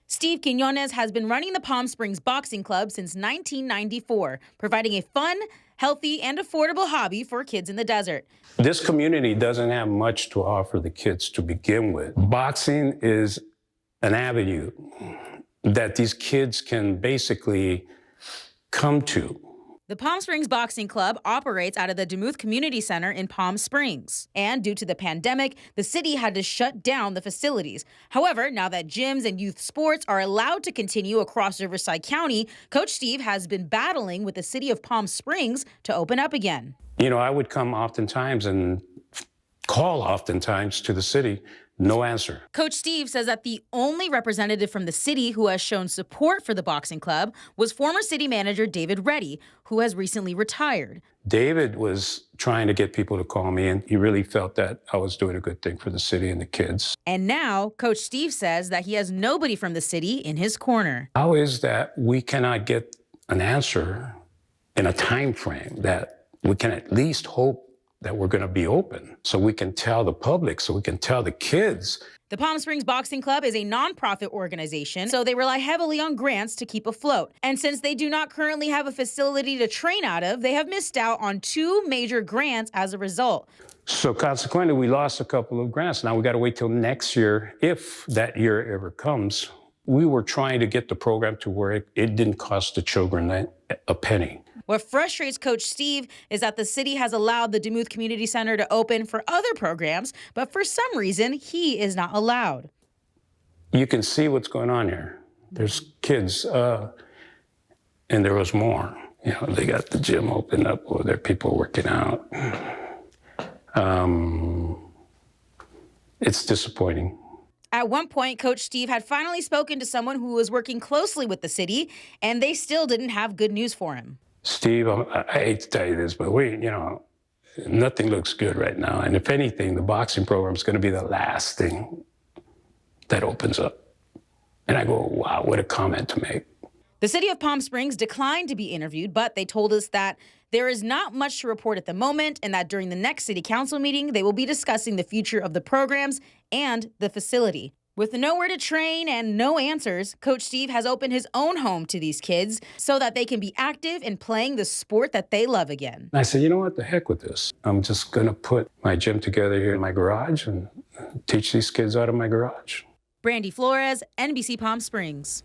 Steve Quiñones has been running the Palm Springs Boxing Club since 1994, providing a fun, healthy, and affordable hobby for kids in the desert. This community doesn't have much to offer the kids to begin with. Boxing is an avenue that these kids can basically come to. The Palm Springs Boxing Club operates out of the Demuth Community Center in Palm Springs. And due to the pandemic, the city had to shut down the facilities. However, now that gyms and youth sports are allowed to continue across Riverside County, Coach Steve has been battling with the city of Palm Springs to open up again. You know, I would come oftentimes and call oftentimes to the city. No answer. Coach Steve says that the only representative from the city who has shown support for the boxing club was former city manager David Reddy, who has recently retired. David was trying to get people to call me, and he really felt that I was doing a good thing for the city and the kids. And now, Coach Steve says that he has nobody from the city in his corner. How is that we cannot get an answer in a time frame that we can at least hope that we're going to be open so we can tell the public, so we can tell the kids. The Palm Springs Boxing Club is a nonprofit organization, so they rely heavily on grants to keep afloat. And since they do not currently have a facility to train out of, they have missed out on 2 major grants as a result. So consequently, we lost a couple of grants. Now we got to wait till next year, if that year ever comes. We were trying to get the program to where it didn't cost the children a penny. What frustrates Coach Steve is that the city has allowed the Demuth Community Center to open for other programs, but for some reason, he is not allowed. You can see what's going on here. There's kids, and there was more. You know, they got the gym opened up, or there are people working out. It's disappointing. At one point, Coach Steve had finally spoken to someone who was working closely with the city, and they still didn't have good news for him. Steve, I hate to tell you this, but nothing looks good right now. And if anything, the boxing program is going to be the last thing that opens up. And I go, wow, what a comment to make. The city of Palm Springs declined to be interviewed, but they told us that there is not much to report at the moment and that during the next city council meeting, they will be discussing the future of the programs and the facility. With nowhere to train and no answers, Coach Steve has opened his own home to these kids so that they can be active in playing the sport that they love again. I said, you know what, the heck with this. I'm just going to put my gym together here in my garage and teach these kids out of my garage. Brandy Flores, NBC Palm Springs.